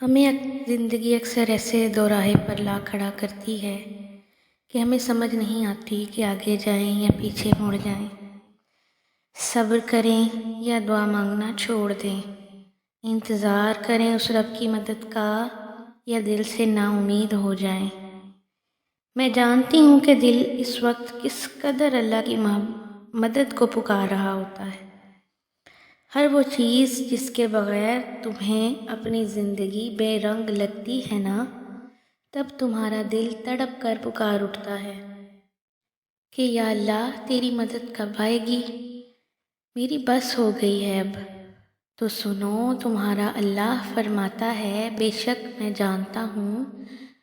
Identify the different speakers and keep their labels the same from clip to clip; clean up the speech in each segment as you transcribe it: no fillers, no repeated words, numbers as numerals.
Speaker 1: ہمیں زندگی اکثر ایسے دوراہے پر لا کھڑا کرتی ہے کہ ہمیں سمجھ نہیں آتی کہ آگے جائیں یا پیچھے مڑ جائیں، صبر کریں یا دعا مانگنا چھوڑ دیں، انتظار کریں اس رب کی مدد کا یا دل سے نا امید ہو جائیں۔ میں جانتی ہوں کہ دل اس وقت کس قدر اللہ کی مدد کو پکار رہا ہوتا ہے۔ ہر وہ چیز جس کے بغیر تمہیں اپنی زندگی بے رنگ لگتی ہے نا، تب تمہارا دل تڑپ کر پکار اٹھتا ہے کہ یا اللہ تیری مدد کب آئے گی، میری بس ہو گئی ہے اب۔ تو سنو، تمہارا اللہ فرماتا ہے، بے شک میں جانتا ہوں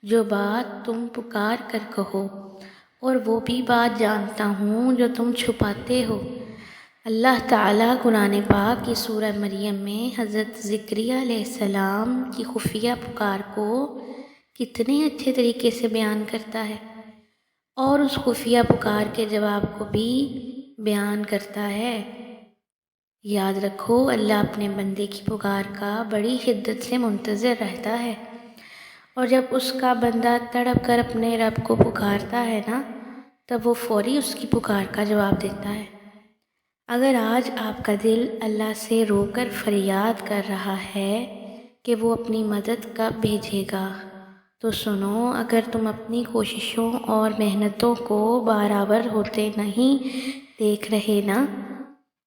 Speaker 1: جو بات تم پکار کر کہو، اور وہ بھی بات جانتا ہوں جو تم چھپاتے ہو۔ اللہ تعالیٰ قرآن پاک کی سورہ مریم میں حضرت زکریا علیہ السلام کی خفیہ پکار کو کتنے اچھے طریقے سے بیان کرتا ہے، اور اس خفیہ پکار کے جواب کو بھی بیان کرتا ہے۔ یاد رکھو، اللہ اپنے بندے کی پکار کا بڑی شدت سے منتظر رہتا ہے، اور جب اس کا بندہ تڑپ کر اپنے رب کو پکارتا ہے نا، تب وہ فوری اس کی پکار کا جواب دیتا ہے۔ اگر آج آپ کا دل اللہ سے رو کر فریاد کر رہا ہے کہ وہ اپنی مدد کب بھیجے گا، تو سنو، اگر تم اپنی کوششوں اور محنتوں کو برابر ہوتے نہیں دیکھ رہے نا،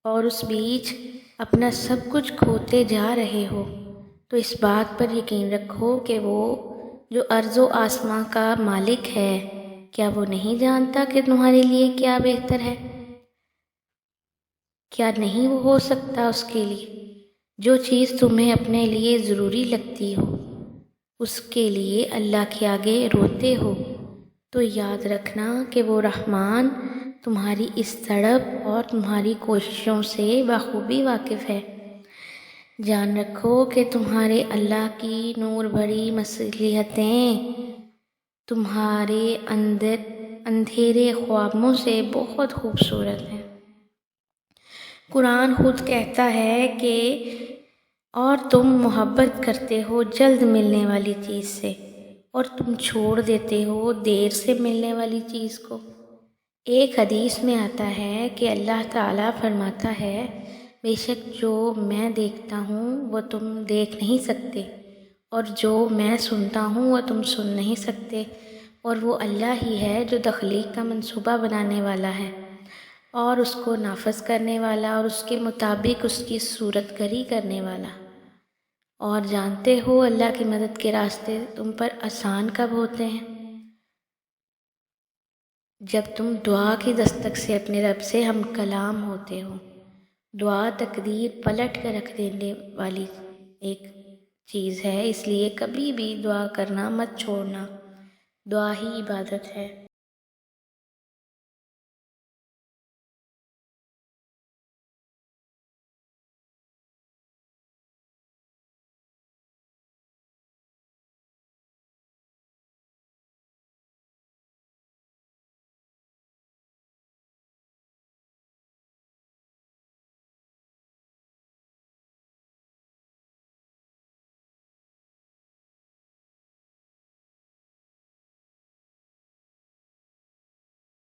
Speaker 1: اور اس بیچ اپنا سب کچھ کھوتے جا رہے ہو، تو اس بات پر یقین رکھو کہ وہ جو ارض و آسماں کا مالک ہے، کیا وہ نہیں جانتا کہ تمہارے لیے کیا بہتر ہے؟ کیا نہیں وہ ہو سکتا اس کے لیے؟ جو چیز تمہیں اپنے لیے ضروری لگتی ہو، اس کے لیے اللہ کے آگے روتے ہو، تو یاد رکھنا کہ وہ رحمان تمہاری اس تڑپ اور تمہاری کوششوں سے بخوبی واقف ہے۔ جان رکھو کہ تمہارے اللہ کی نور بھری مصلحتیں تمہارے اندھیرے خوابوں سے بہت خوبصورت ہیں۔ قرآن خود کہتا ہے کہ اور تم محبت کرتے ہو جلد ملنے والی چیز سے، اور تم چھوڑ دیتے ہو دیر سے ملنے والی چیز کو۔ ایک حدیث میں آتا ہے کہ اللہ تعالیٰ فرماتا ہے، بے شک جو میں دیکھتا ہوں وہ تم دیکھ نہیں سکتے، اور جو میں سنتا ہوں وہ تم سن نہیں سکتے، اور وہ اللہ ہی ہے جو تخلیق کا منصوبہ بنانے والا ہے، اور اس کو نافذ کرنے والا، اور اس کے مطابق اس کی صورت گری کرنے والا۔ اور جانتے ہو اللہ کی مدد کے راستے تم پر آسان کب ہوتے ہیں؟ جب تم دعا کی دستک سے اپنے رب سے ہم کلام ہوتے ہو۔ دعا تقدیر پلٹ کر رکھ دینے والی ایک چیز ہے، اس لیے کبھی بھی دعا کرنا مت چھوڑنا۔ دعا ہی عبادت ہے۔